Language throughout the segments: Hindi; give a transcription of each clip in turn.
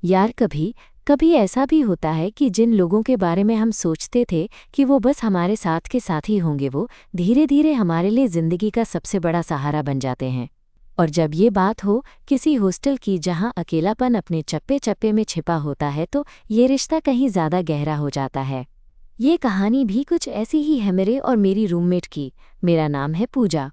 यार कभी कभी ऐसा भी होता है कि जिन लोगों के बारे में हम सोचते थे कि वो बस हमारे साथ के साथ ही होंगे, वो धीरे धीरे हमारे लिए ज़िंदगी का सबसे बड़ा सहारा बन जाते हैं। और जब ये बात हो किसी हॉस्टल की जहां अकेलापन अपने चप्पे चप्पे में छिपा होता है, तो ये रिश्ता कहीं ज़्यादा गहरा हो जाता है। ये कहानी भी कुछ ऐसी ही है मेरे और मेरी रूममेट की। मेरा नाम है पूजा।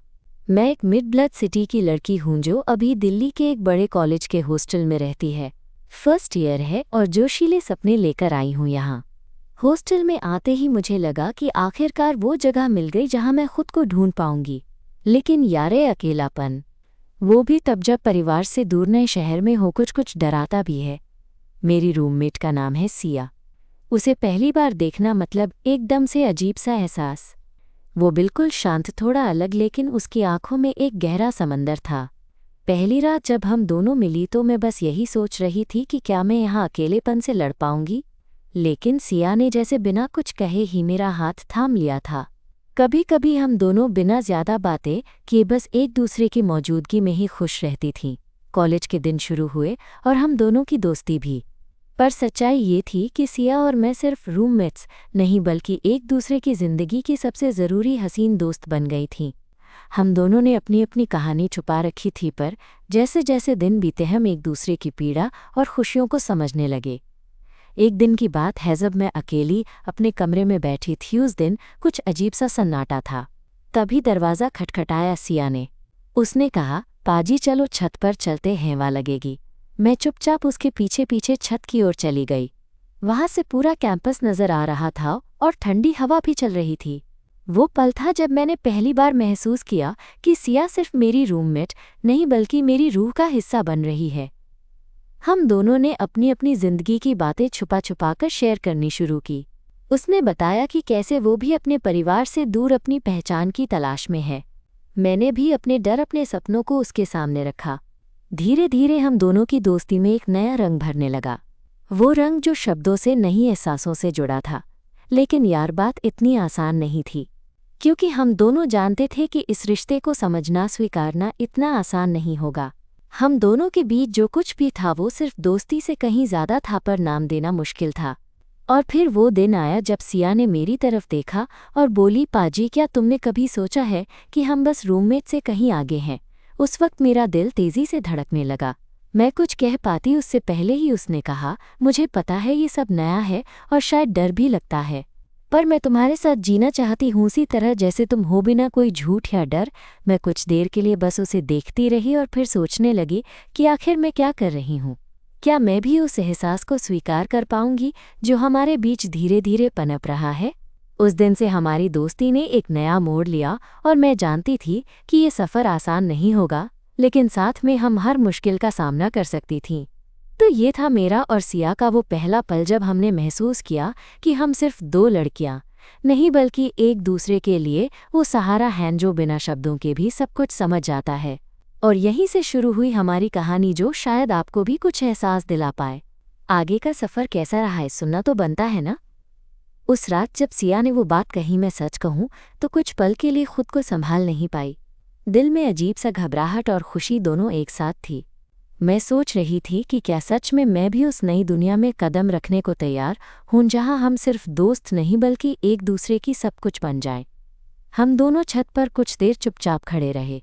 मैं एक मिड ब्लड सिटी की लड़की हूँ जो अभी दिल्ली के एक बड़े कॉलेज के हॉस्टल में रहती है। फर्स्ट ईयर है और जोशीले सपने लेकर आई हूँ यहाँ। हॉस्टल में आते ही मुझे लगा कि आखिरकार वो जगह मिल गई जहाँ मैं खुद को ढूंढ पाऊंगी। लेकिन यारे अकेलापन, वो भी तब जब परिवार से दूर नए शहर में हो, कुछ कुछ डराता भी है। मेरी रूममेट का नाम है सिया। उसे पहली बार देखना मतलब एकदम से अजीब सा एहसास। वो बिल्कुल शांत, थोड़ा अलग, लेकिन उसकी आंखों में एक गहरा समंदर था। पहली रात जब हम दोनों मिली तो मैं बस यही सोच रही थी कि क्या मैं यहाँ अकेलेपन से लड़ पाऊंगी। लेकिन सिया ने जैसे बिना कुछ कहे ही मेरा हाथ थाम लिया था। कभी कभी हम दोनों बिना ज़्यादा बातें किए बस एक दूसरे की मौजूदगी में ही खुश रहती थीं। कॉलेज के दिन शुरू हुए और हम दोनों की दोस्ती भी। पर सच्चाई ये थी कि सिया और मैं सिर्फ रूममेट्स नहीं, बल्कि एक दूसरे की ज़िंदगी की सबसे ज़रूरी हसीन दोस्त बन गई थीं। हम दोनों ने अपनी अपनी कहानी छुपा रखी थी, पर जैसे जैसे दिन बीते हम एक दूसरे की पीड़ा और खुशियों को समझने लगे। एक दिन की बात है जब मैं अकेली अपने कमरे में बैठी थी। उस दिन कुछ अजीब सा सन्नाटा था। तभी दरवाज़ा खटखटाया सिया ने। उसने कहा, पाजी चलो छत पर चलते हैं, हवा लगेगी। मैं चुपचाप उसके पीछे पीछे छत की ओर चली गई। वहाँ से पूरा कैंपस नज़र आ रहा था और ठंडी हवा भी चल रही थी। वो पल था जब मैंने पहली बार महसूस किया कि सिया सिर्फ मेरी रूममेट नहीं, बल्कि मेरी रूह का हिस्सा बन रही है। हम दोनों ने अपनी अपनी ज़िंदगी की बातें छुपा छुपा कर शेयर करनी शुरू की। उसने बताया कि कैसे वो भी अपने परिवार से दूर अपनी पहचान की तलाश में है। मैंने भी अपने डर, अपने सपनों को उसके सामने रखा। धीरे धीरे हम दोनों की दोस्ती में एक नया रंग भरने लगा। वो रंग जो शब्दों से नहीं, एहसासों से जुड़ा था। लेकिन यार, बात इतनी आसान नहीं थी, क्योंकि हम दोनों जानते थे कि इस रिश्ते को समझना, स्वीकारना इतना आसान नहीं होगा। हम दोनों के बीच जो कुछ भी था वो सिर्फ दोस्ती से कहीं ज़्यादा था, पर नाम देना मुश्किल था। और फिर वो दिन आया जब सिया ने मेरी तरफ देखा और बोली, पाजी क्या तुमने कभी सोचा है कि हम बस रूममेट से कहीं आगे हैं? उस वक्त मेरा दिल तेज़ी से धड़कने लगा। मैं कुछ कह पाती उससे पहले ही उसने कहा, मुझे पता है ये सब नया है और शायद डर भी लगता है, पर मैं तुम्हारे साथ जीना चाहती हूँ उसी तरह जैसे तुम हो, बिना कोई झूठ या डर। मैं कुछ देर के लिए बस उसे देखती रही और फिर सोचने लगी कि आखिर मैं क्या कर रही हूँ। क्या मैं भी उस एहसास को स्वीकार कर पाऊंगी जो हमारे बीच धीरे धीरे पनप रहा है? उस दिन से हमारी दोस्ती ने एक नया मोड़ लिया और मैं जानती थी कि ये सफ़र आसान नहीं होगा, लेकिन साथ में हम हर मुश्किल का सामना कर सकती थीं। तो ये था मेरा और सिया का वो पहला पल जब हमने महसूस किया कि हम सिर्फ दो लड़कियां नहीं, बल्कि एक दूसरे के लिए वो सहारा हैं जो बिना शब्दों के भी सब कुछ समझ जाता है। और यहीं से शुरू हुई हमारी कहानी, जो शायद आपको भी कुछ एहसास दिला पाए। आगे का सफ़र कैसा रहा है, सुनना तो बनता है ना। उस रात जब सिया ने वो बात कही, मैं सच कहूँ तो कुछ पल के लिए खुद को संभाल नहीं पाई। दिल में अजीब सा घबराहट और खुशी दोनों एक साथ थी। मैं सोच रही थी कि क्या सच में मैं भी उस नई दुनिया में कदम रखने को तैयार हूँ जहाँ हम सिर्फ दोस्त नहीं, बल्कि एक दूसरे की सब कुछ बन जाएं। हम दोनों छत पर कुछ देर चुपचाप खड़े रहे।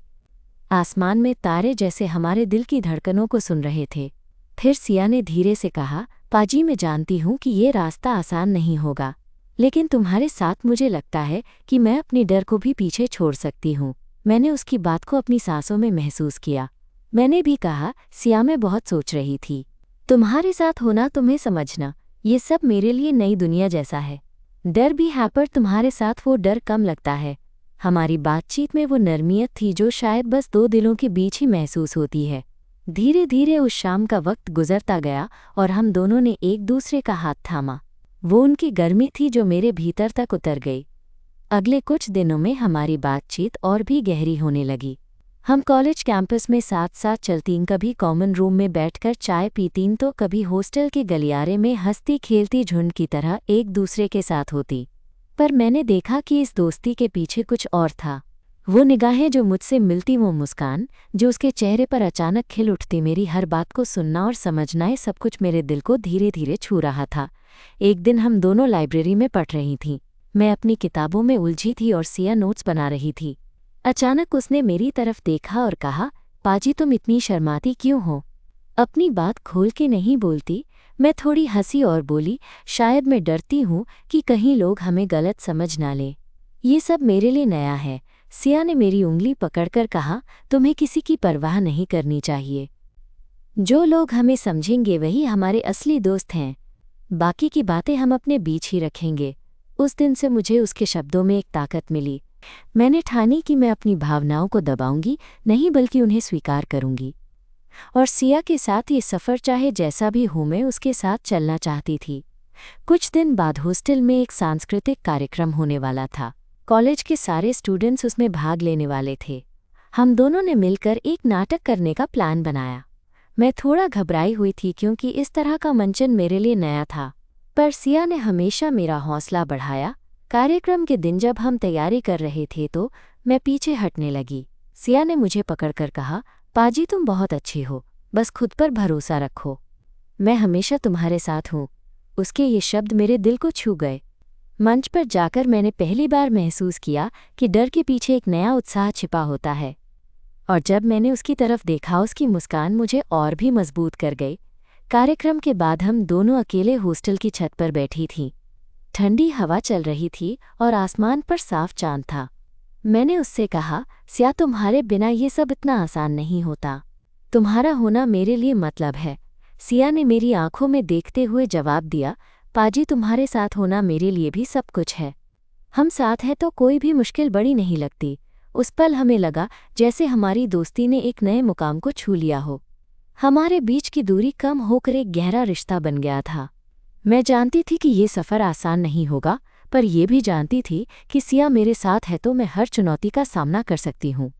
आसमान में तारे जैसे हमारे दिल की धड़कनों को सुन रहे थे। फिर सिया ने धीरे से कहा, पाजी मैं जानती हूँ कि ये रास्ता आसान नहीं होगा, लेकिन तुम्हारे साथ मुझे लगता है कि मैं अपनी डर को भी पीछे छोड़ सकती हूँ। मैंने उसकी बात को अपनी सांसों में महसूस किया। मैंने भी कहा, सिया मैं बहुत सोच रही थी, तुम्हारे साथ होना, तुम्हें समझना, ये सब मेरे लिए नई दुनिया जैसा है। डर भी है, पर तुम्हारे साथ वो डर कम लगता है। हमारी बातचीत में वो नरमियत थी जो शायद बस दो दिलों के बीच ही महसूस होती है। धीरे धीरे उस शाम का वक्त गुजरता गया और हम दोनों ने एक दूसरे का हाथ थामा। वो उनकी गर्मी थी जो मेरे भीतर तक उतर गई। अगले कुछ दिनों में हमारी बातचीत और भी गहरी होने लगी। हम कॉलेज कैंपस में साथ साथ चलतीं, कभी कॉमन रूम में बैठकर चाय पीतीं तो कभी हॉस्टल के गलियारे में हंसती खेलती झुंड की तरह एक दूसरे के साथ होती। पर मैंने देखा कि इस दोस्ती के पीछे कुछ और था। वो निगाहें जो मुझसे मिलती, वो मुस्कान जो उसके चेहरे पर अचानक खिल उठती, मेरी हर बात को सुनना और समझना, ये सब कुछ मेरे दिल को धीरे धीरे छू रहा था। एक दिन हम दोनों लाइब्रेरी में पढ़ रही थीं। मैं अपनी किताबों में उलझी थी और सिया नोट्स बना रही थी। अचानक उसने मेरी तरफ देखा और कहा, पाजी तुम इतनी शर्माती क्यों हो? अपनी बात खोल के नहीं बोलती। मैं थोड़ी हंसी और बोली, शायद मैं डरती हूँ कि कहीं लोग हमें गलत समझ ना लें। ये सब मेरे लिए नया है। सिया ने मेरी उंगली पकड़कर कहा, तुम्हें किसी की परवाह नहीं करनी चाहिए। जो लोग हमें समझेंगे वही हमारे असली दोस्त हैं। बाकी की बातें हम अपने बीच ही रखेंगे। उस दिन से मुझे उसके शब्दों में एक ताकत मिली। मैंने ठानी कि मैं अपनी भावनाओं को दबाऊंगी नहीं, बल्कि उन्हें स्वीकार करूंगी। और सिया के साथ ये सफ़र चाहे जैसा भी हो, मैं उसके साथ चलना चाहती थी। कुछ दिन बाद हॉस्टल में एक सांस्कृतिक कार्यक्रम होने वाला था। कॉलेज के सारे स्टूडेंट्स उसमें भाग लेने वाले थे। हम दोनों ने मिलकर एक नाटक करने का प्लान बनाया। मैं थोड़ा घबराई हुई थी क्योंकि इस तरह का मंचन मेरे लिए नया था, पर सिया ने हमेशा मेरा हौसला बढ़ाया। कार्यक्रम के दिन जब हम तैयारी कर रहे थे तो मैं पीछे हटने लगी। सिया ने मुझे पकड़कर कहा, पाजी तुम बहुत अच्छी हो, बस खुद पर भरोसा रखो, मैं हमेशा तुम्हारे साथ हूँ। उसके ये शब्द मेरे दिल को छू गए। मंच पर जाकर मैंने पहली बार महसूस किया कि डर के पीछे एक नया उत्साह छिपा होता है। और जब मैंने उसकी तरफ देखा, उसकी मुस्कान मुझे और भी मजबूत कर गई। कार्यक्रम के बाद हम दोनों अकेले हॉस्टल की छत पर बैठी थीं। ठंडी हवा चल रही थी और आसमान पर साफ चांद था। मैंने उससे कहा, सिया तुम्हारे बिना ये सब इतना आसान नहीं होता। तुम्हारा होना मेरे लिए मतलब है। सिया ने मेरी आंखों में देखते हुए जवाब दिया, पाजी तुम्हारे साथ होना मेरे लिए भी सब कुछ है। हम साथ हैं तो कोई भी मुश्किल बड़ी नहीं लगती। उस पल हमें लगा जैसे हमारी दोस्ती ने एक नए मुकाम को छू लिया हो। हमारे बीच की दूरी कम होकर एक गहरा रिश्ता बन गया था। मैं जानती थी कि ये सफ़र आसान नहीं होगा, पर यह भी जानती थी कि सिया मेरे साथ है तो मैं हर चुनौती का सामना कर सकती हूँ।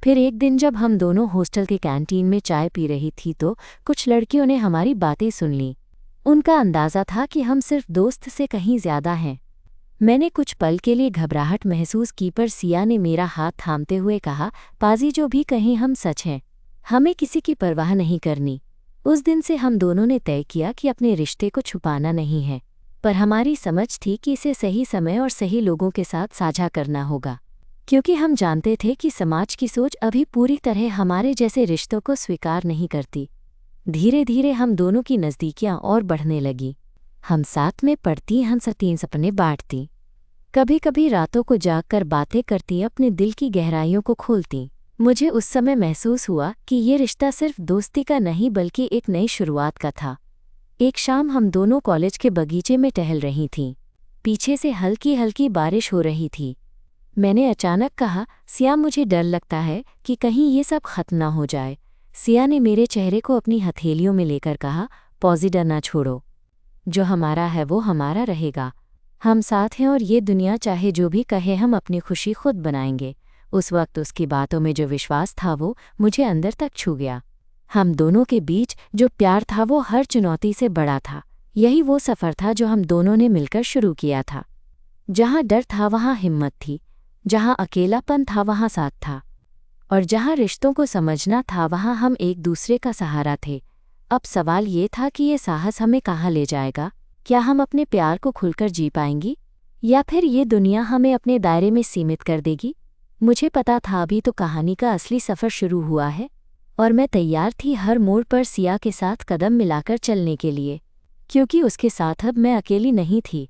फिर एक दिन जब हम दोनों हॉस्टल के कैंटीन में चाय पी रही थी तो कुछ लड़कियों ने हमारी बातें सुन लीं। उनका अंदाज़ा था कि हम सिर्फ दोस्त से कहीं ज़्यादा हैं। मैंने कुछ पल के लिए घबराहट महसूस की, पर सिया ने मेरा हाथ थामते हुए कहा, पाजी जो भी कहें हम सच हैं, हमें किसी की परवाह नहीं करनी। उस दिन से हम दोनों ने तय किया कि अपने रिश्ते को छुपाना नहीं है, पर हमारी समझ थी कि इसे सही समय और सही लोगों के साथ साझा करना होगा, क्योंकि हम जानते थे कि समाज की सोच अभी पूरी तरह हमारे जैसे रिश्तों को स्वीकार नहीं करती। धीरे धीरे हम दोनों की नज़दीकियां और बढ़ने लगी। हम साथ में पढ़ती, हंसती, सपने बांटती, कभी कभी रातों को जागकर बातें करती, अपने दिल की गहराइयों को खोलती। मुझे उस समय महसूस हुआ कि ये रिश्ता सिर्फ दोस्ती का नहीं बल्कि एक नई शुरुआत का था। एक शाम हम दोनों कॉलेज के बगीचे में टहल रही थीं। पीछे से हल्की हल्की बारिश हो रही थी। मैंने अचानक कहा, सिया मुझे डर लगता है कि कहीं ये सब खत्म ना हो जाए। सिया ने मेरे चेहरे को अपनी हथेलियों में लेकर कहा, पॉजी डर ना छोड़ो, जो हमारा है वो हमारा रहेगा। हम साथ हैं और ये दुनिया चाहे जो भी कहे हम अपनी खुशी खुद बनाएंगे। उस वक्त उसकी बातों में जो विश्वास था वो मुझे अंदर तक छू गया। हम दोनों के बीच जो प्यार था वो हर चुनौती से बड़ा था। यही वो सफ़र था जो हम दोनों ने मिलकर शुरू किया था। जहाँ डर था वहाँ हिम्मत थी, जहाँ अकेलापन था वहाँ साथ था, और जहाँ रिश्तों को समझना था वहाँ हम एक दूसरे का सहारा थे। अब सवाल ये था कि ये साहस हमें कहाँ ले जाएगा। क्या हम अपने प्यार को खुलकर जी पाएंगी, या फिर ये दुनिया हमें अपने दायरे में सीमित कर देगी? मुझे पता था अभी तो कहानी का असली सफ़र शुरू हुआ है, और मैं तैयार थी हर मोड़ पर सिया के साथ कदम मिलाकर चलने के लिए, क्योंकि उसके साथ अब मैं अकेली नहीं थी।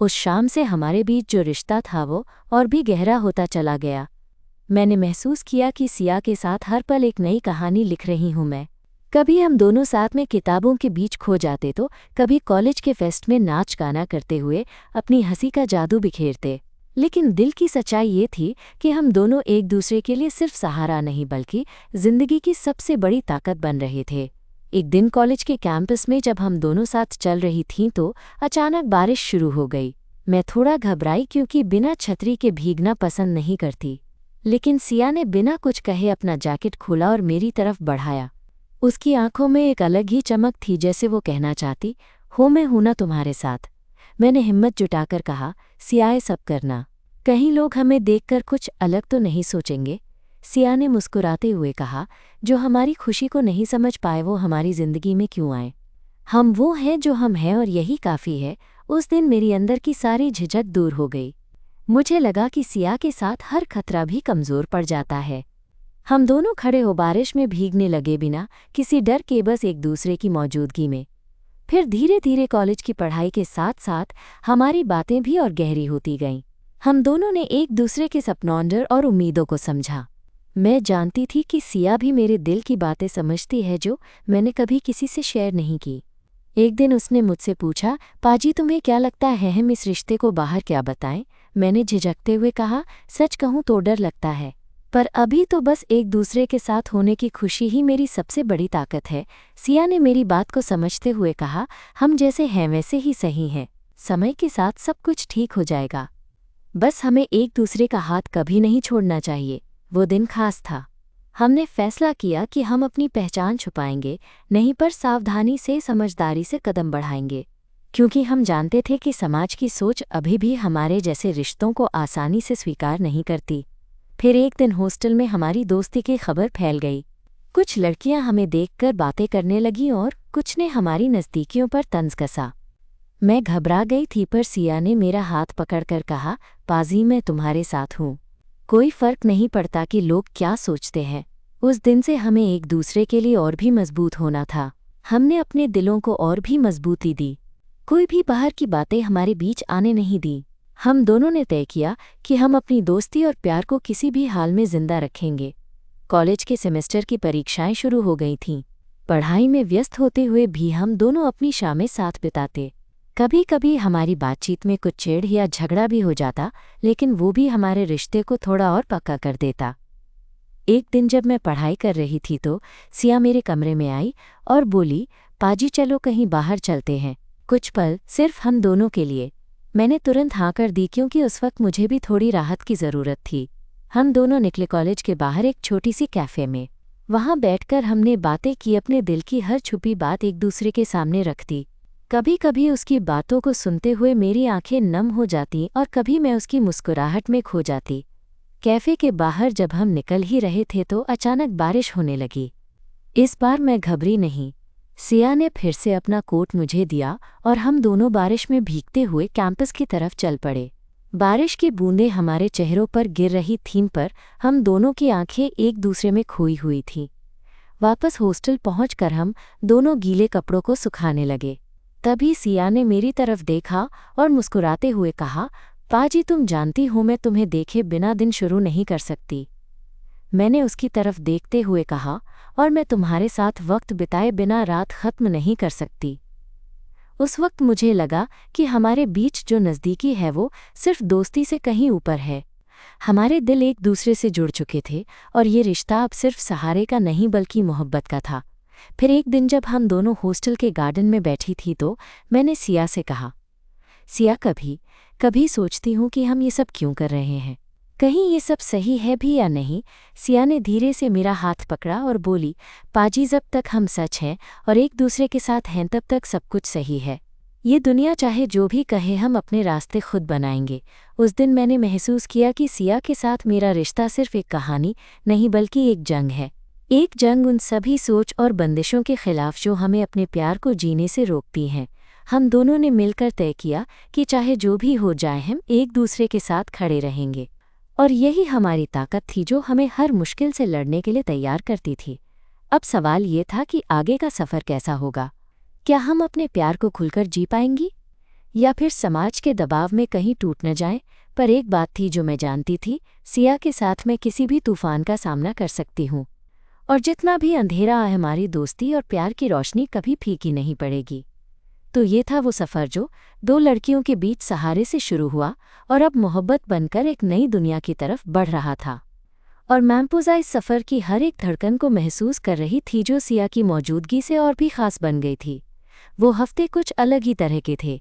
उस शाम से हमारे बीच जो रिश्ता था वो और भी गहरा होता चला गया। मैंने महसूस किया कि सिया के साथ हर पल एक नई कहानी लिख रही हूँ मैं। कभी हम दोनों साथ में किताबों के बीच खो जाते तो कभी कॉलेज के फेस्ट में नाच गाना करते हुए अपनी हंसी का जादू बिखेरते। लेकिन दिल की सच्चाई ये थी कि हम दोनों एक दूसरे के लिए सिर्फ सहारा नहीं बल्कि जिंदगी की सबसे बड़ी ताकत बन रहे थे। एक दिन कॉलेज के कैंपस में जब हम दोनों साथ चल रही थीं तो अचानक बारिश शुरू हो गई। मैं थोड़ा घबराई क्योंकि बिना छतरी के भीगना पसंद नहीं करती, लेकिन सिया ने बिना कुछ कहे अपना जैकेट खोला और मेरी तरफ बढ़ाया। उसकी आंखों में एक अलग ही चमक थी, जैसे वो कहना चाहती हो, मैं हूं ना तुम्हारे साथ। मैंने हिम्मत जुटाकर कहा, सिया सब करना, कहीं लोग हमें देखकर कुछ अलग तो नहीं सोचेंगे? सिया ने मुस्कुराते हुए कहा, जो हमारी खुशी को नहीं समझ पाए वो हमारी जिंदगी में क्यों आए? हम वो हैं जो हम हैं और यही काफ़ी है। उस दिन मेरी अंदर की सारी झिझक दूर हो गई। मुझे लगा कि सिया के साथ हर खतरा भी कमज़ोर पड़ जाता है। हम दोनों खड़े हो बारिश में भीगने लगे बिना किसी डर के, बस एक दूसरे की मौजूदगी में। फिर धीरे धीरे कॉलेज की पढ़ाई के साथ साथ हमारी बातें भी और गहरी होती गईं। हम दोनों ने एक दूसरे के सपनों और उम्मीदों को समझा। मैं जानती थी कि सिया भी मेरे दिल की बातें समझती है जो मैंने कभी किसी से शेयर नहीं की। एक दिन उसने मुझसे पूछा, पाजी तुम्हें क्या लगता है हम इस रिश्ते को बाहर क्या बताएं? मैंने झिझकते हुए कहा, सच कहूं तो डर लगता है, पर अभी तो बस एक दूसरे के साथ होने की खुशी ही मेरी सबसे बड़ी ताकत है। सिया ने मेरी बात को समझते हुए कहा, हम जैसे हैं वैसे ही सही हैं। समय के साथ सब कुछ ठीक हो जाएगा। बस हमें एक दूसरे का हाथ कभी नहीं छोड़ना चाहिए। वो दिन खास था। हमने फैसला किया कि हम अपनी पहचान छुपाएंगे नहीं, पर सावधानी से समझदारी से कदम बढ़ाएंगे, क्योंकि हम जानते थे कि समाज की सोच अभी भी हमारे जैसे रिश्तों को आसानी से स्वीकार नहीं करती। फिर एक दिन हॉस्टल में हमारी दोस्ती की खबर फैल गई। कुछ लड़कियां हमें देखकर बातें करने लगीं और कुछ ने हमारी नज़दीकियों पर तंज कसा। मैं घबरा गई थी, पर सिया ने मेरा हाथ पकड़कर कहा, पाजी मैं तुम्हारे साथ हूँ। कोई फर्क नहीं पड़ता कि लोग क्या सोचते हैं। उस दिन से हमें एक दूसरे के लिए और भी मजबूत होना था। हमने अपने दिलों को और भी मजबूती दी। कोई भी बाहर की बातें हमारे बीच आने नहीं दी। हम दोनों ने तय किया कि हम अपनी दोस्ती और प्यार को किसी भी हाल में जिंदा रखेंगे। कॉलेज के सेमेस्टर की परीक्षाएं शुरू हो गई थीं। पढ़ाई में व्यस्त होते हुए भी हम दोनों अपनी शामें साथ बिताते। कभी कभी हमारी बातचीत में कुछ चिढ़ या झगड़ा भी हो जाता, लेकिन वो भी हमारे रिश्ते को थोड़ा और पक्का कर देता। एक दिन जब मैं पढ़ाई कर रही थी तो सिया मेरे कमरे में आई और बोली, पाजी चलो कहीं बाहर चलते हैं, कुछ पल सिर्फ हम दोनों के लिए। मैंने तुरंत हाँ कर दी, क्योंकि उस वक्त मुझे भी थोड़ी राहत की ज़रूरत थी। हम दोनों निकले कॉलेज के बाहर एक छोटी सी कैफ़े में। वहाँ बैठकर हमने बातें की, अपने दिल की हर छुपी बात एक दूसरे के सामने रख दी। कभी कभी उसकी बातों को सुनते हुए मेरी आंखें नम हो जाती और कभी मैं उसकी मुस्कुराहट में खो जाती। कैफ़े के बाहर जब हम निकल ही रहे थे तो अचानक बारिश होने लगी। इस बार मैं घबरी नहीं। सिया ने फिर से अपना कोट मुझे दिया और हम दोनों बारिश में भीगते हुए कैंपस की तरफ चल पड़े। बारिश की बूंदें हमारे चेहरों पर गिर रही थीं, पर हम दोनों की आंखें एक दूसरे में खोई हुई थीं। वापस हॉस्टल पहुंचकर हम दोनों गीले कपड़ों को सुखाने लगे। तभी सिया ने मेरी तरफ देखा और मुस्कुराते हुए कहा, पाजी तुम जानती हो मैं तुम्हें देखे बिना दिन शुरू नहीं कर सकती। मैंने उसकी तरफ देखते हुए कहा, और मैं तुम्हारे साथ वक्त बिताए बिना रात खत्म नहीं कर सकती। उस वक्त मुझे लगा कि हमारे बीच जो नज़दीकी है वो सिर्फ दोस्ती से कहीं ऊपर है। हमारे दिल एक दूसरे से जुड़ चुके थे और ये रिश्ता अब सिर्फ सहारे का नहीं बल्कि मोहब्बत का था। फिर एक दिन जब हम दोनों हॉस्टल के गार्डन में बैठी थी तो मैंने सिया से कहा, सिया कभी कभी सोचती हूँ कि हम ये सब क्यों कर रहे हैं, कहीं ये सब सही है भी या नहीं। सिया ने धीरे से मेरा हाथ पकड़ा और बोली, पाजी जब तक हम सच हैं और एक दूसरे के साथ हैं तब तक सब कुछ सही है। ये दुनिया चाहे जो भी कहे हम अपने रास्ते खुद बनाएंगे। उस दिन मैंने महसूस किया कि सिया के साथ मेरा रिश्ता सिर्फ एक कहानी नहीं बल्कि एक जंग है। एक जंग उन सभी सोच और बंदिशों के खिलाफ जो हमें अपने प्यार को जीने से रोकती हैं। हम दोनों ने मिलकर तय किया कि चाहे जो भी हो जाए हम एक दूसरे के साथ खड़े रहेंगे, और यही हमारी ताकत थी जो हमें हर मुश्किल से लड़ने के लिए तैयार करती थी। अब सवाल ये था कि आगे का सफ़र कैसा होगा। क्या हम अपने प्यार को खुलकर जी पाएंगी या फिर समाज के दबाव में कहीं टूट न जाएं? पर एक बात थी जो मैं जानती थी, सिया के साथ मैं किसी भी तूफान का सामना कर सकती हूँ, और जितना भी अंधेरा आए हमारी दोस्ती और प्यार की रोशनी कभी फीकी नहीं पड़ेगी। तो ये था वो सफ़र जो दो लड़कियों के बीच सहारे से शुरू हुआ और अब मोहब्बत बनकर एक नई दुनिया की तरफ बढ़ रहा था। और मैम्पोज़ा इस सफ़र की हर एक धड़कन को महसूस कर रही थी, जो सिया की मौजूदगी से और भी ख़ास बन गई थी। वो हफ्ते कुछ अलग ही तरह के थे।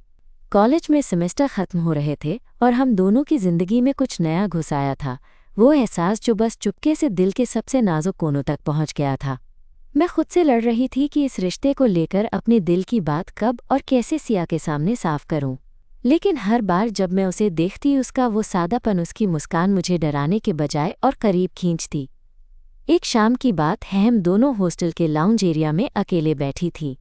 कॉलेज में सेमेस्टर ख़त्म हो रहे थे और हम दोनों की ज़िंदगी में कुछ नया घुस आया था। वो एहसास जो बस चुपके से दिल के सबसे नाजुक कोनों तक पहुंच गया था। मैं खुद से लड़ रही थी कि इस रिश्ते को लेकर अपने दिल की बात कब और कैसे सिया के सामने साफ करूं। लेकिन हर बार जब मैं उसे देखती उसका वो सादापन, उसकी मुस्कान मुझे डराने के बजाय और करीब खींचती। एक शाम की बात है, हम दोनों हॉस्टल के लाउंज एरिया में अकेले बैठी थी।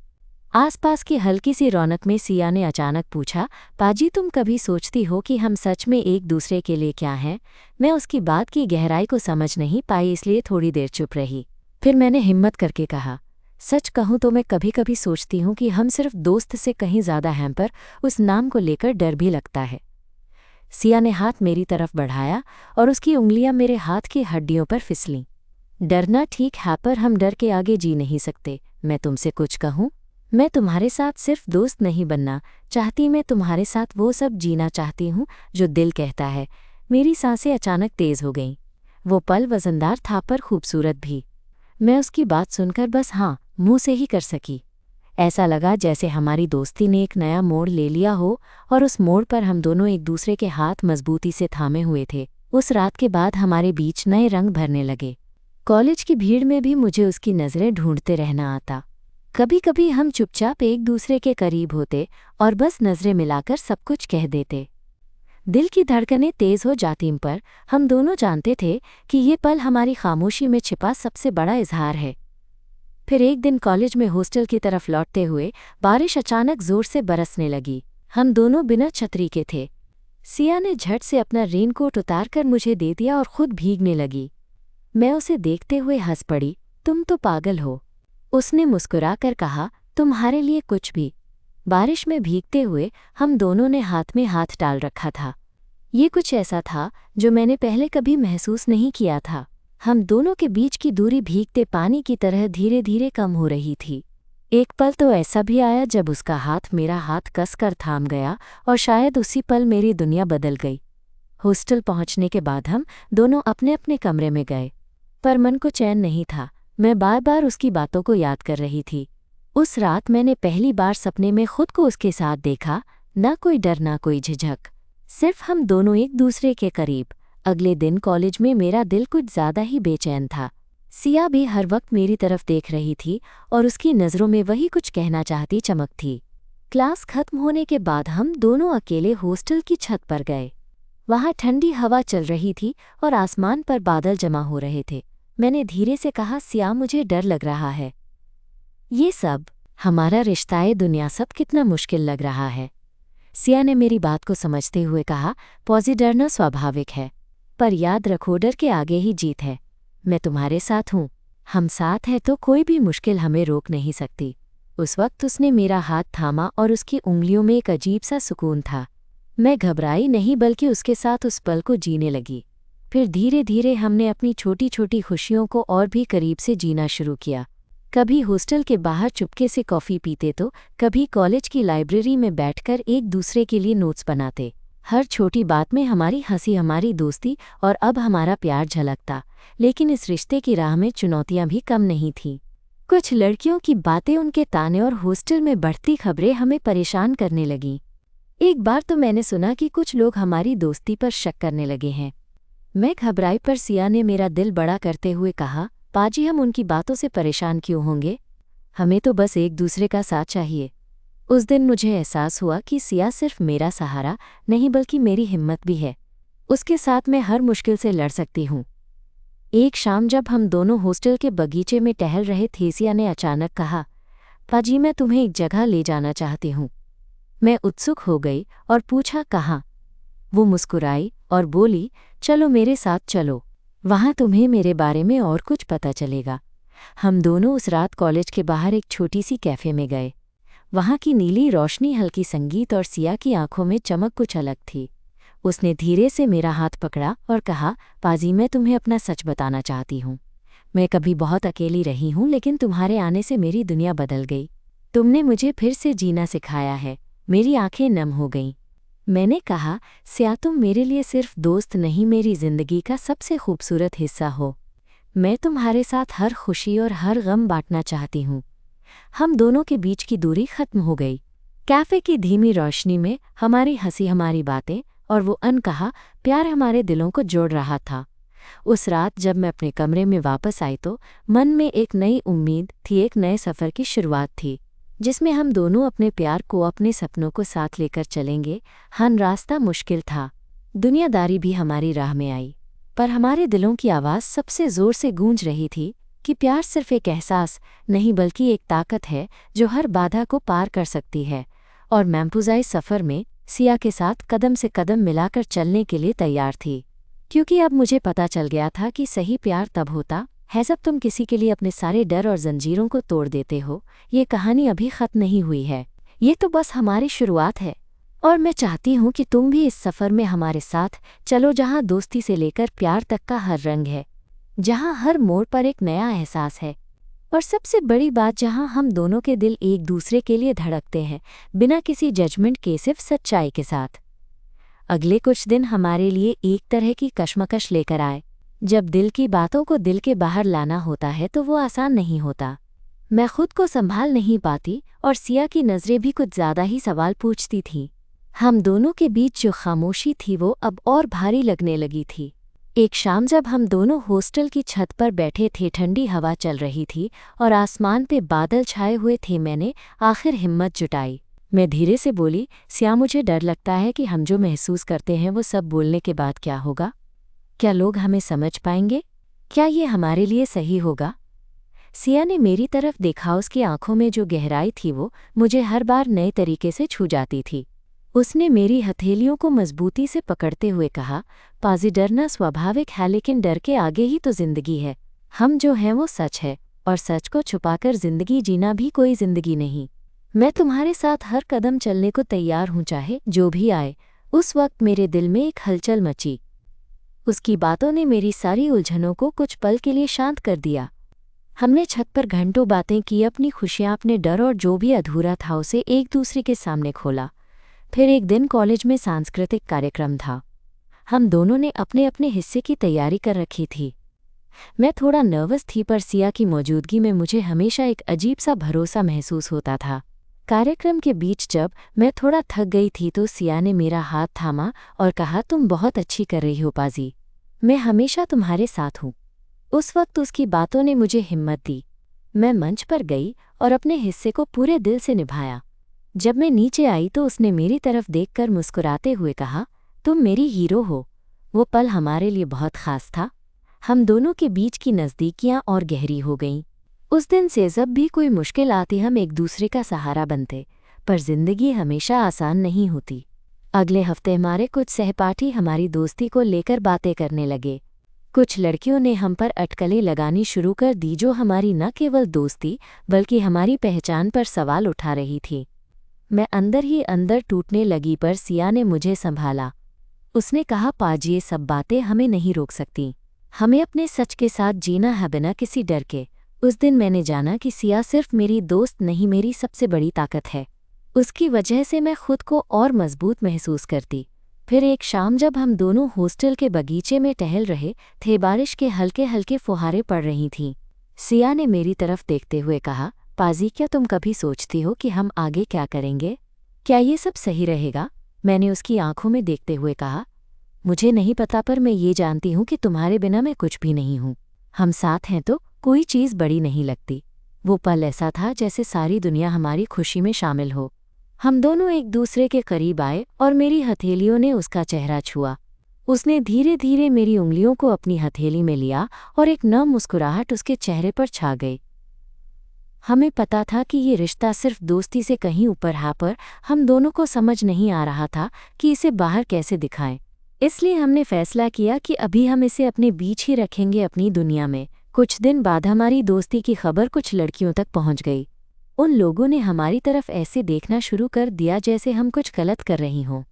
आसपास की हल्की सी रौनक में सिया ने अचानक पूछा, पाजी तुम कभी सोचती हो कि हम सच में एक दूसरे के लिए क्या हैं? मैं उसकी बात की गहराई को समझ नहीं पाई, इसलिए थोड़ी देर चुप रही। फिर मैंने हिम्मत करके कहा, सच कहूँ तो मैं कभी कभी सोचती हूँ कि हम सिर्फ दोस्त से कहीं ज़्यादा हैं, पर उस नाम को लेकर डर भी लगता है। सिया ने हाथ मेरी तरफ बढ़ाया और उसकी उंगलियां मेरे हाथ की हड्डियों पर फिसलीं। डरना ठीक है, पर हम डर के आगे जी नहीं सकते। मैं तुमसे कुछ कहूँ? मैं तुम्हारे साथ सिर्फ दोस्त नहीं बनना चाहती, मैं तुम्हारे साथ वो सब जीना चाहती हूँ जो दिल कहता है। मेरी सांसें अचानक तेज हो गईं। वो पल वजनदार था पर खूबसूरत भी। मैं उसकी बात सुनकर बस हाँ मुंह से ही कर सकी। ऐसा लगा जैसे हमारी दोस्ती ने एक नया मोड़ ले लिया हो, और उस मोड़ पर हम दोनों एक दूसरे के हाथ मजबूती से थामे हुए थे। उस रात के बाद हमारे बीच नए रंग भरने लगे। कॉलेज की भीड़ में भी मुझे उसकी नज़रें ढूंढते रहना आता। कभी कभी हम चुपचाप एक दूसरे के करीब होते और बस नज़रें मिलाकर सब कुछ कह देते। दिल की धड़कनें तेज हो जाती, पर हम दोनों जानते थे कि ये पल हमारी खामोशी में छिपा सबसे बड़ा इजहार है। फिर एक दिन कॉलेज में हॉस्टल की तरफ लौटते हुए बारिश अचानक जोर से बरसने लगी। हम दोनों बिना छतरी के थे। सिया ने झट से अपना रेनकोट उतारकर मुझे दे दिया और खुद भीगने लगी। मैं उसे देखते हुए हंस पड़ी। तुम तो पागल हो, उसने मुस्कुराकर कहा, तुम्हारे लिए कुछ भी। बारिश में भीगते हुए हम दोनों ने हाथ में हाथ डाल रखा था। ये कुछ ऐसा था जो मैंने पहले कभी महसूस नहीं किया था। हम दोनों के बीच की दूरी भीगते पानी की तरह धीरे धीरे कम हो रही थी। एक पल तो ऐसा भी आया जब उसका हाथ मेरा हाथ कसकर थाम गया, और शायद उसी पल मेरी दुनिया बदल गई। हॉस्टल पहुंचने के बाद हम दोनों अपने अपने कमरे में गए, पर मन को चैन नहीं था। मैं बार बार उसकी बातों को याद कर रही थी। उस रात मैंने पहली बार सपने में खुद को उसके साथ देखा, ना कोई डर ना कोई झिझक, सिर्फ हम दोनों एक दूसरे के करीब। अगले दिन कॉलेज में मेरा दिल कुछ ज़्यादा ही बेचैन था। सिया भी हर वक्त मेरी तरफ देख रही थी और उसकी नज़रों में वही कुछ कहना चाहती चमक थी। क्लास खत्म होने के बाद हम दोनों अकेले हॉस्टल की छत पर गए। वहाँ ठंडी हवा चल रही थी और आसमान पर बादल जमा हो रहे थे। मैंने धीरे से कहा, सिया मुझे डर लग रहा है। ये सब, हमारा रिश्ता, ये दुनिया सब कितना मुश्किल लग रहा है। सिया ने मेरी बात को समझते हुए कहा, पॉजी डरना स्वाभाविक है, पर याद रखो डर के आगे ही जीत है। मैं तुम्हारे साथ हूँ, हम साथ हैं तो कोई भी मुश्किल हमें रोक नहीं सकती। उस वक्त उसने मेरा हाथ थामा और उसकी उंगलियों में एक अजीब सा सुकून था। मैं घबराई नहीं, बल्कि उसके साथ उस पल को जीने लगी। फिर धीरे धीरे हमने अपनी छोटी छोटी खुशियों को और भी करीब से जीना शुरू किया। कभी हॉस्टल के बाहर चुपके से कॉफ़ी पीते तो कभी कॉलेज की लाइब्रेरी में बैठकर एक दूसरे के लिए नोट्स बनाते। हर छोटी बात में हमारी हंसी, हमारी दोस्ती और अब हमारा प्यार झलकता। लेकिन इस रिश्ते की राह में चुनौतियां भी कम नहीं थीं। कुछ लड़कियों की बातें, उनके ताने और हॉस्टल में बढ़ती खबरें हमें परेशान करने लगीं। एक बार तो मैंने सुना कि कुछ लोग हमारी दोस्ती पर शक करने लगे हैं। मैं घबराई, पर सिया ने मेरा दिल बड़ा करते हुए कहा, पाजी हम उनकी बातों से परेशान क्यों होंगे, हमें तो बस एक दूसरे का साथ चाहिए। उस दिन मुझे एहसास हुआ कि सिया सिर्फ मेरा सहारा नहीं बल्कि मेरी हिम्मत भी है। उसके साथ मैं हर मुश्किल से लड़ सकती हूँ। एक शाम जब हम दोनों हॉस्टल के बगीचे में टहल रहे थे, सिया ने अचानक कहा, पाजी मैं तुम्हें एक जगह ले जाना चाहती हूँ। मैं उत्सुक हो गई और पूछा, कहाँ? वो मुस्कुराई और बोली, चलो मेरे साथ चलो, वहाँ तुम्हें मेरे बारे में और कुछ पता चलेगा। हम दोनों उस रात कॉलेज के बाहर एक छोटी सी कैफ़े में गए। वहाँ की नीली रोशनी, हल्की संगीत और सिया की आंखों में चमक कुछ अलग थी। उसने धीरे से मेरा हाथ पकड़ा और कहा, पाजी मैं तुम्हें अपना सच बताना चाहती हूँ। मैं कभी बहुत अकेली रही हूँ, लेकिन तुम्हारे आने से मेरी दुनिया बदल गई। तुमने मुझे फिर से जीना सिखाया है। मेरी आंखें नम हो गईं। मैंने कहा, सिया तुम मेरे लिए सिर्फ दोस्त नहीं, मेरी जिंदगी का सबसे खूबसूरत हिस्सा हो। मैं तुम्हारे साथ हर खुशी और हर गम बांटना चाहती हूँ। हम दोनों के बीच की दूरी खत्म हो गई। कैफ़े की धीमी रोशनी में हमारी हंसी, हमारी बातें और वो अनकहा प्यार हमारे दिलों को जोड़ रहा था। उस रात जब मैं अपने कमरे में वापस आई तो मन में एक नई उम्मीद थी, एक नए सफ़र की शुरुआत थी। जिसमें हम दोनों अपने प्यार को, अपने सपनों को साथ लेकर चलेंगे। हर रास्ता मुश्किल था, दुनियादारी भी हमारी राह में आई, पर हमारे दिलों की आवाज़ सबसे ज़ोर से गूंज रही थी कि प्यार सिर्फ एक एहसास नहीं बल्कि एक ताकत है जो हर बाधा को पार कर सकती है। और मैम्पुज़ाई सफ़र में सिया के साथ कदम से कदम मिलाकर चलने के लिए तैयार थी, क्योंकि अब मुझे पता चल गया था कि सही प्यार तब होता है जब तुम किसी के लिए अपने सारे डर और जंजीरों को तोड़ देते हो। ये कहानी अभी ख़त्म नहीं हुई है, ये तो बस हमारी शुरुआत है। और मैं चाहती हूँ कि तुम भी इस सफ़र में हमारे साथ चलो, जहाँ दोस्ती से लेकर प्यार तक का हर रंग है, जहाँ हर मोड़ पर एक नया एहसास है, और सबसे बड़ी बात जहाँ हम दोनों के दिल एक दूसरे के लिए धड़कते हैं, बिना किसी जजमेंट के, सिर्फ सच्चाई के साथ। अगले कुछ दिन हमारे लिए एक तरह की कश्मकश लेकर आए। जब दिल की बातों को दिल के बाहर लाना होता है तो वो आसान नहीं होता। मैं खुद को संभाल नहीं पाती और सिया की नज़रें भी कुछ ज़्यादा ही सवाल पूछती थीं। हम दोनों के बीच जो खामोशी थी वो अब और भारी लगने लगी थी। एक शाम जब हम दोनों हॉस्टल की छत पर बैठे थे, ठंडी हवा चल रही थी और आसमान पे बादल छाए हुए थे, मैंने आखिर हिम्मत जुटाई। मैं धीरे से बोली, सिया, मुझे डर लगता है कि हम जो महसूस करते हैं वो सब बोलने के बाद क्या होगा? क्या लोग हमें समझ पाएंगे? क्या ये हमारे लिए सही होगा? सिया ने मेरी तरफ देखा। उसकी आंखों में जो गहराई थी वो मुझे हर बार नए तरीके से छू जाती थी। उसने मेरी हथेलियों को मजबूती से पकड़ते हुए कहा, पाजी, डरना स्वाभाविक है, लेकिन डर के आगे ही तो जिंदगी है। हम जो हैं वो सच है, और सच को छुपाकर जिंदगी जीना भी कोई जिंदगी नहीं। मैं तुम्हारे साथ हर कदम चलने को तैयार हूँ, चाहे जो भी आए। उस वक्त मेरे दिल में एक हलचल मची। उसकी बातों ने मेरी सारी उलझनों को कुछ पल के लिए शांत कर दिया। हमने छत पर घंटों बातें की, अपनी खुशियाँ, अपने डर और जो भी अधूरा था उसे एक दूसरे के सामने खोला। फिर एक दिन कॉलेज में सांस्कृतिक कार्यक्रम था। हम दोनों ने अपने अपने हिस्से की तैयारी कर रखी थी। मैं थोड़ा नर्वस थी, पर सिया की मौजूदगी में मुझे हमेशा एक अजीब सा भरोसा महसूस होता था। कार्यक्रम के बीच जब मैं थोड़ा थक गई थी तो सिया ने मेरा हाथ थामा और कहा, तुम बहुत अच्छी कर रही हो पाजी, मैं हमेशा तुम्हारे साथ हूँ। उस वक्त उसकी बातों ने मुझे हिम्मत दी। मैं मंच पर गई और अपने हिस्से को पूरे दिल से निभाया। जब मैं नीचे आई तो उसने मेरी तरफ देखकर मुस्कुराते हुए कहा, तुम मेरी हीरो हो। वो पल हमारे लिए बहुत खास था। हम दोनों के बीच की नज़दीकियाँ और गहरी हो गईं। उस दिन से जब भी कोई मुश्किल आती हम एक दूसरे का सहारा बनते। पर जिंदगी हमेशा आसान नहीं होती। अगले हफ्ते हमारे कुछ सहपाठी हमारी दोस्ती को लेकर बातें करने लगे। कुछ लड़कियों ने हम पर अटकलें लगानी शुरू कर दी, जो हमारी न केवल दोस्ती बल्कि हमारी पहचान पर सवाल उठा रही थी। मैं अंदर ही अंदर टूटने लगी, पर सिया ने मुझे संभाला। उसने कहा, पाजी, ये सब बातें हमें नहीं रोक सकती। हमें अपने सच के साथ जीना है, बिना किसी डर के। उस दिन मैंने जाना कि सिया सिर्फ मेरी दोस्त नहीं, मेरी सबसे बड़ी ताकत है। उसकी वजह से मैं खुद को और मजबूत महसूस करती। फिर एक शाम जब हम दोनों हॉस्टल के बगीचे में टहल रहे थे, बारिश के हल्के हल्के फुहारे पड़ रही थीं। सिया ने मेरी तरफ देखते हुए कहा, पाजी, क्या तुम कभी सोचती हो कि हम आगे क्या करेंगे? क्या ये सब सही रहेगा? मैंने उसकी आंखों में देखते हुए कहा, मुझे नहीं पता, पर मैं ये जानती हूँ कि तुम्हारे बिना मैं कुछ भी नहीं हूँ। हम साथ हैं तो कोई चीज़ बड़ी नहीं लगती। वो पल ऐसा था जैसे सारी दुनिया हमारी खुशी में शामिल हो। हम दोनों एक दूसरे के करीब आए और मेरी हथेलियों ने उसका चेहरा छुआ। उसने धीरे धीरे मेरी उंगलियों को अपनी हथेली में लिया और एक नम मुस्कुराहट उसके चेहरे पर छा गई। हमें पता था कि ये रिश्ता सिर्फ दोस्ती से कहीं ऊपर है, पर हम दोनों को समझ नहीं आ रहा था कि इसे बाहर कैसे दिखाएं। इसलिए हमने फैसला किया कि अभी हम इसे अपने बीच ही रखेंगे, अपनी दुनिया में। कुछ दिन बाद हमारी दोस्ती की खबर कुछ लड़कियों तक पहुंच गई। उन लोगों ने हमारी तरफ ऐसे देखना शुरू कर दिया जैसे हम कुछ गलत कर रही हों।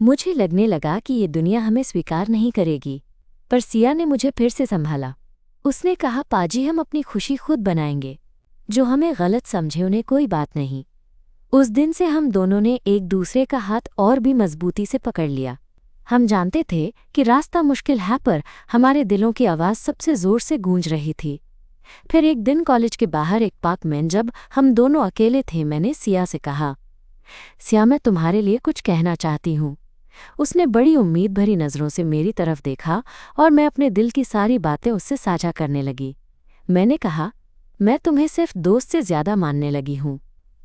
मुझे लगने लगा कि ये दुनिया हमें स्वीकार नहीं करेगी, पर सिया ने मुझे फिर से संभाला। उसने कहा, पाजी, हम अपनी खुशी खुद बनाएंगे। जो हमें गलत समझे उन्हें कोई बात नहीं। उस दिन से हम दोनों ने एक दूसरे का हाथ और भी मजबूती से पकड़ लिया। हम जानते थे कि रास्ता मुश्किल है, पर हमारे दिलों की आवाज़ सबसे ज़ोर से गूंज रही थी। फिर एक दिन कॉलेज के बाहर एक पार्क में जब हम दोनों अकेले थे, मैंने सिया से कहा, सिया, मैं तुम्हारे लिए कुछ कहना चाहती हूँ। उसने बड़ी उम्मीद भरी नज़रों से मेरी तरफ देखा और मैं अपने दिल की सारी बातें उससे साझा करने लगी। मैंने कहा, मैं तुम्हें सिर्फ दोस्त से ज़्यादा मानने लगी हूँ।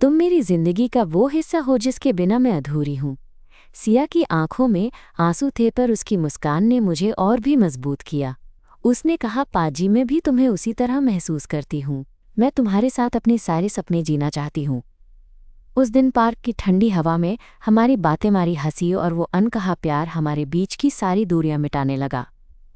तुम मेरी जिंदगी का वो हिस्सा हो जिसके बिना मैं अधूरी हूँ। सिया की आंखों में आंसू थे, पर उसकी मुस्कान ने मुझे और भी मजबूत किया। उसने कहा, पाजी, मैं भी तुम्हें उसी तरह महसूस करती हूँ। मैं तुम्हारे साथ अपने सारे सपने जीना चाहती हूँ। उस दिन पार्क की ठंडी हवा में हमारी बातें, हमारी हंसी और वो अनकहा प्यार हमारे बीच की सारी दूरियां मिटाने लगा।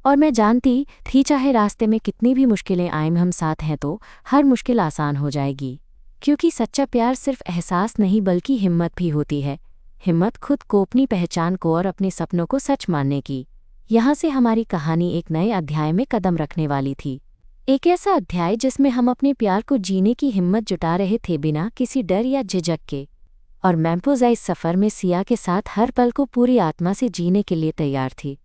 और मैं जानती थी, चाहे रास्ते में कितनी भी मुश्किलें आएं, हम साथ हैं तो हर मुश्किल आसान हो जाएगी। क्योंकि सच्चा प्यार सिर्फ एहसास नहीं बल्कि हिम्मत भी होती है। हिम्मत खुद को, अपनी पहचान को और अपने सपनों को सच मानने की। यहाँ से हमारी कहानी एक नए अध्याय में कदम रखने वाली थी। एक ऐसा अध्याय जिसमें हम अपने प्यार को जीने की हिम्मत जुटा रहे थे, बिना किसी डर या झिझक के। और मैम्पोज़ा इस सफ़र में सिया के साथ हर पल को पूरी आत्मा से जीने के लिए तैयार थी।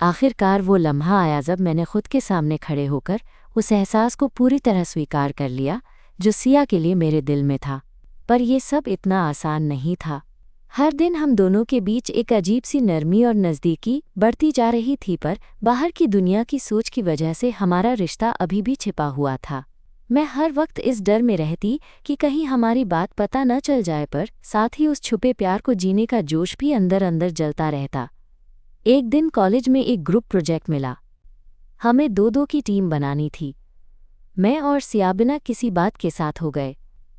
आखिरकार वो लम्हा आया जब मैंने खुद के सामने खड़े होकर उस एहसास को पूरी तरह स्वीकार कर लिया जो सिया के लिए मेरे दिल में था। पर यह सब इतना आसान नहीं था। हर दिन हम दोनों के बीच एक अजीब सी नरमी और नज़दीकी बढ़ती जा रही थी, पर बाहर की दुनिया की सोच की वजह से हमारा रिश्ता अभी भी छिपा हुआ था। मैं हर वक्त इस डर में रहती कि कहीं हमारी बात पता न चल जाए, पर साथ ही उस छुपे प्यार को जीने का जोश भी अंदर अंदर जलता रहता। एक दिन कॉलेज में एक ग्रुप प्रोजेक्ट मिला। हमें दो दो की टीम बनानी थी। मैं और सिया बिना किसी बात के साथ हो गए,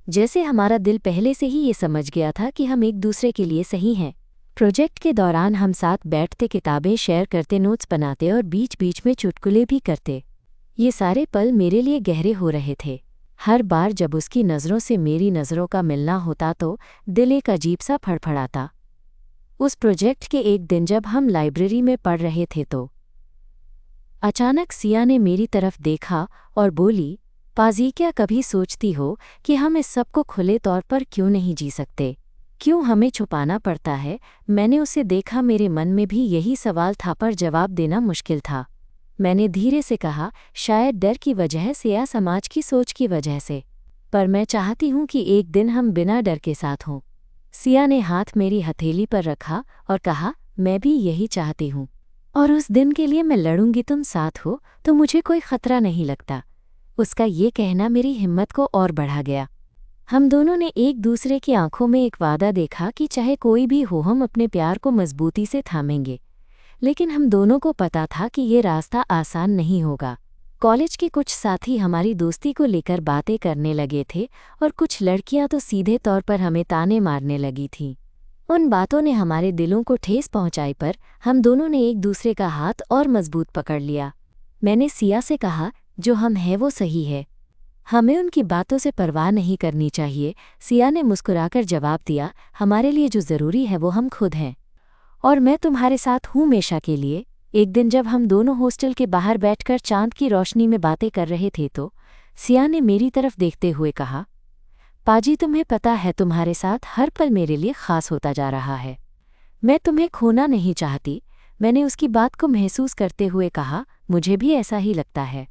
जैसे हमारा दिल पहले से ही ये समझ गया था कि हम एक दूसरे के लिए सही हैं। प्रोजेक्ट के दौरान हम साथ बैठते, किताबें शेयर करते, नोट्स बनाते और बीच बीच में चुटकुले भी करते। ये सारे पल मेरे लिए गहरे हो रहे थे। हर बार जब उसकी नज़रों से मेरी नज़रों का मिलना होता तो दिल एक अजीब सा फड़फड़ाता। उस प्रोजेक्ट के एक दिन जब हम लाइब्रेरी में पढ़ रहे थे तो अचानक सिया ने मेरी तरफ देखा और बोली, पाजी, क्या कभी सोचती हो कि हम इस सब को खुले तौर पर क्यों नहीं जी सकते? क्यों हमें छुपाना पड़ता है? मैंने उसे देखा, मेरे मन में भी यही सवाल था, पर जवाब देना मुश्किल था। मैंने धीरे से कहा, शायद डर की वजह से या समाज की सोच की वजह से, पर मैं चाहती हूँ कि एक दिन हम बिना डर के साथ हों। सिया ने हाथ मेरी हथेली पर रखा और कहा, मैं भी यही चाहती हूँ, और उस दिन के लिए मैं लड़ूंगी। तुम साथ हो तो मुझे कोई खतरा नहीं लगता। उसका ये कहना मेरी हिम्मत को और बढ़ा गया। हम दोनों ने एक दूसरे की आंखों में एक वादा देखा कि चाहे कोई भी हो, हम अपने प्यार को मजबूती से थामेंगे। लेकिन हम दोनों को पता था कि ये रास्ता आसान नहीं होगा। कॉलेज के कुछ साथी हमारी दोस्ती को लेकर बातें करने लगे थे और कुछ लड़कियां तो सीधे तौर पर हमें ताने मारने लगी थीं। उन बातों ने हमारे दिलों को ठेस पहुंचाई, पर हम दोनों ने एक दूसरे का हाथ और मजबूत पकड़ लिया। मैंने सिया से कहा, जो हम हैं वो सही है, हमें उनकी बातों से परवाह नहीं करनी चाहिए। सिया ने मुस्कुराकर जवाब दिया, हमारे लिए जो ज़रूरी है वो हम खुद हैं, और मैं तुम्हारे साथ हूँ हमेशा के लिए। एक दिन जब हम दोनों हॉस्टल के बाहर बैठकर चांद की रोशनी में बातें कर रहे थे तो सिया ने मेरी तरफ देखते हुए कहा, पाजी, तुम्हें पता है तुम्हारे साथ हर पल मेरे लिए ख़ास होता जा रहा है। मैं तुम्हें खोना नहीं चाहती। मैंने उसकी बात को महसूस करते हुए कहा, मुझे भी ऐसा ही लगता है।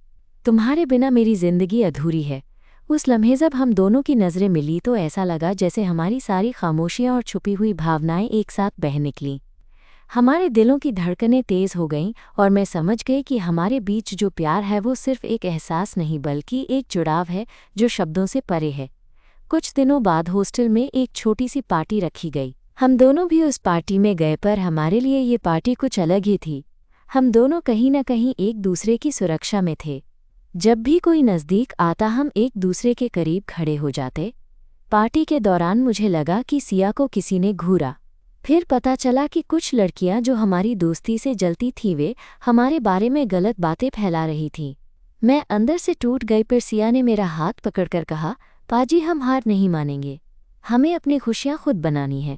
तुम्हारे बिना मेरी ज़िंदगी अधूरी है। उस लम्हे जब हम दोनों की नज़रें मिली तो ऐसा लगा जैसे हमारी सारी खामोशियाँ और छुपी हुई भावनाएं एक साथ बह निकलीं। हमारे दिलों की धड़कनें तेज़ हो गईं और मैं समझ गई कि हमारे बीच जो प्यार है वो सिर्फ एक एहसास नहीं बल्कि एक जुड़ाव है जो शब्दों से परे है। कुछ दिनों बाद हॉस्टल में एक छोटी सी पार्टी रखी गई। हम दोनों भी उस पार्टी में गए, पर हमारे लिए ये पार्टी कुछ अलग ही थी। हम दोनों कहीं न कहीं एक दूसरे की सुरक्षा में थे। जब भी कोई नज़दीक आता हम एक दूसरे के करीब खड़े हो जाते। पार्टी के दौरान मुझे लगा कि सिया को किसी ने घूरा। फिर पता चला कि कुछ लड़कियां जो हमारी दोस्ती से जलती थीं वे हमारे बारे में गलत बातें फैला रही थीं। मैं अंदर से टूट गई, पर सिया ने मेरा हाथ पकड़कर कहा, पाजी, हम हार नहीं मानेंगे। हमें अपनी खुशियाँ खुद बनानी है।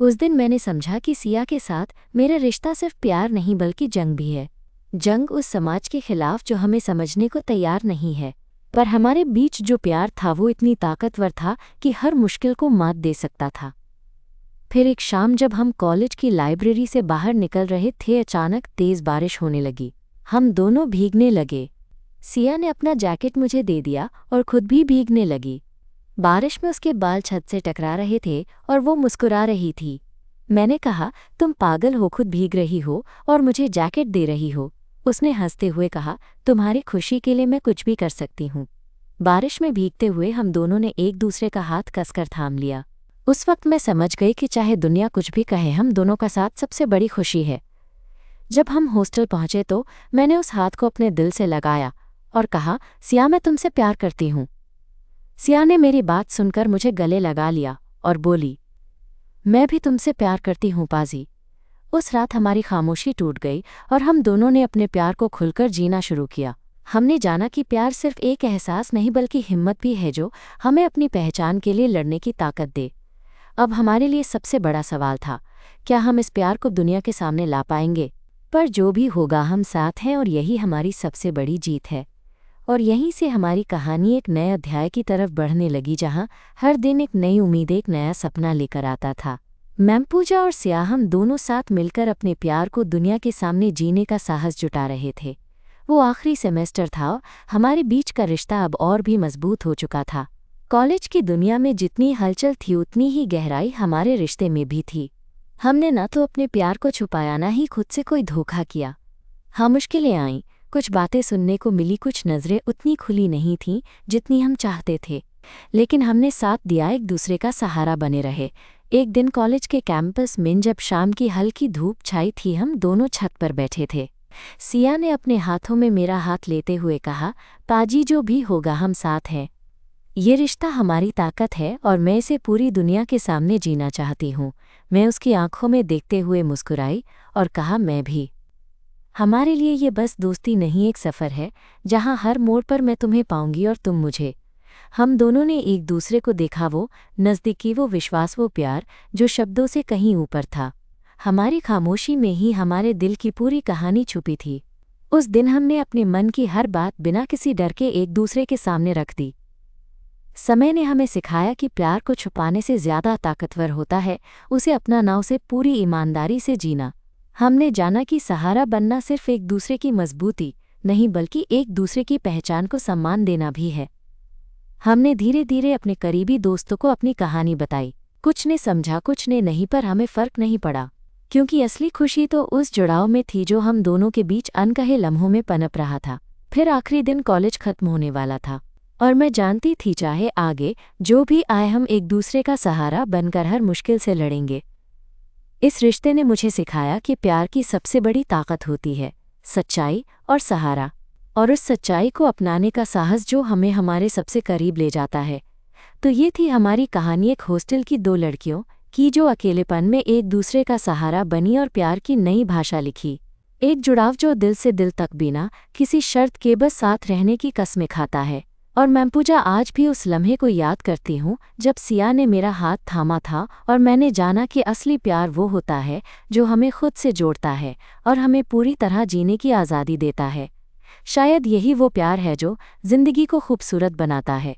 उस दिन मैंने समझा कि सिया के साथ मेरा रिश्ता सिर्फ प्यार नहीं बल्कि जंग भी है। जंग उस समाज के खिलाफ जो हमें समझने को तैयार नहीं है, पर हमारे बीच जो प्यार था वो इतनी ताकतवर था कि हर मुश्किल को मात दे सकता था। फिर एक शाम जब हम कॉलेज की लाइब्रेरी से बाहर निकल रहे थे, अचानक तेज़ बारिश होने लगी। हम दोनों भीगने लगे। सिया ने अपना जैकेट मुझे दे दिया और खुद भी भीगने लगी। बारिश में उसके बाल छत से टकरा रहे थे और वो मुस्कुरा रही थी। मैंने कहा, तुम पागल हो, खुद भीग रही हो और मुझे जैकेट दे रही हो। उसने हंसते हुए कहा, तुम्हारी खुशी के लिए मैं कुछ भी कर सकती हूँ। बारिश में भीगते हुए हम दोनों ने एक दूसरे का हाथ कसकर थाम लिया। उस वक्त मैं समझ गई कि चाहे दुनिया कुछ भी कहे, हम दोनों का साथ सबसे बड़ी खुशी है। जब हम हॉस्टल पहुंचे तो मैंने उस हाथ को अपने दिल से लगाया और कहा, सिया, मैं तुमसे प्यार करती हूँ। सिया ने मेरी बात सुनकर मुझे गले लगा लिया और बोली, मैं भी तुमसे प्यार करती हूँ पाजी। उस रात हमारी खामोशी टूट गई और हम दोनों ने अपने प्यार को खुलकर जीना शुरू किया। हमने जाना कि प्यार सिर्फ एक एहसास नहीं बल्कि हिम्मत भी है जो हमें अपनी पहचान के लिए लड़ने की ताकत दे। अब हमारे लिए सबसे बड़ा सवाल था, क्या हम इस प्यार को दुनिया के सामने ला पाएंगे? पर जो भी होगा, हम साथ हैं और यही हमारी सबसे बड़ी जीत है। और यहीं से हमारी कहानी एक नए अध्याय की तरफ बढ़ने लगी, जहां हर दिन एक नई उम्मीद, एक नया सपना लेकर आता था। मैम पूजा और सिया, हम दोनों साथ मिलकर अपने प्यार को दुनिया के सामने जीने का साहस जुटा रहे थे। वो आखिरी सेमेस्टर था, हमारे बीच का रिश्ता अब और भी मजबूत हो चुका था। कॉलेज की दुनिया में जितनी हलचल थी उतनी ही गहराई हमारे रिश्ते में भी थी। हमने न तो अपने प्यार को छुपाया, न ही खुद से कोई धोखा किया। हाँ, मुश्किलें आईं, कुछ बातें सुनने को मिली, कुछ नज़रें उतनी खुली नहीं थीं जितनी हम चाहते थे, लेकिन हमने साथ दिया, एक दूसरे का सहारा बने रहे। एक दिन कॉलेज के कैंपस में जब शाम की हल्की धूप छाई थी, हम दोनों छत पर बैठे थे। सिया ने अपने हाथों में मेरा हाथ लेते हुए कहा, पाजी, जो भी होगा हम साथ हैं। ये रिश्ता हमारी ताकत है और मैं इसे पूरी दुनिया के सामने जीना चाहती हूँ। मैं उसकी आंखों में देखते हुए मुस्कुराई और कहा, मैं भी। हमारे लिए ये बस दोस्ती नहीं, एक सफ़र है जहाँ हर मोड़ पर मैं तुम्हें पाऊंगी और तुम मुझे। हम दोनों ने एक दूसरे को देखा, वो नज़दीकी, वो विश्वास, वो प्यार जो शब्दों से कहीं ऊपर था। हमारी खामोशी में ही हमारे दिल की पूरी कहानी छुपी थी। उस दिन हमने अपने मन की हर बात बिना किसी डर के एक दूसरे के सामने रख दी। समय ने हमें सिखाया कि प्यार को छुपाने से ज़्यादा ताकतवर होता है उसे अपनाना, उसे पूरी ईमानदारी से जीना। हमने जाना कि सहारा बनना सिर्फ एक दूसरे की मजबूती नहीं बल्कि एक दूसरे की पहचान को सम्मान देना भी है। हमने धीरे धीरे अपने करीबी दोस्तों को अपनी कहानी बताई। कुछ ने समझा, कुछ ने नहीं, पर हमें फ़र्क नहीं पड़ा, क्योंकि असली खुशी तो उस जुड़ाव में थी जो हम दोनों के बीच अनकहे लम्हों में पनप रहा था। फिर आखिरी दिन कॉलेज खत्म होने वाला था और मैं जानती थी, चाहे आगे जो भी आए, हम एक दूसरे का सहारा बनकर हर मुश्किल से लड़ेंगे। इस रिश्ते ने मुझे सिखाया कि प्यार की सबसे बड़ी ताकत होती है सच्चाई और सहारा, और उस सच्चाई को अपनाने का साहस जो हमें हमारे सबसे करीब ले जाता है। तो ये थी हमारी कहानी, एक हॉस्टल की दो लड़कियों की जो अकेलेपन में एक दूसरे का सहारा बनी और प्यार की नई भाषा लिखी। एक जुड़ाव जो दिल से दिल तक बिना किसी शर्त के बस साथ रहने की कसमें खाता है। और मैं पूजा आज भी उस लम्हे को याद करती हूँ जब सिया ने मेरा हाथ थामा था और मैंने जाना कि असली प्यार वो होता है जो हमें खुद से जोड़ता है और हमें पूरी तरह जीने की आज़ादी देता है। शायद यही वो प्यार है जो ज़िंदगी को खूबसूरत बनाता है।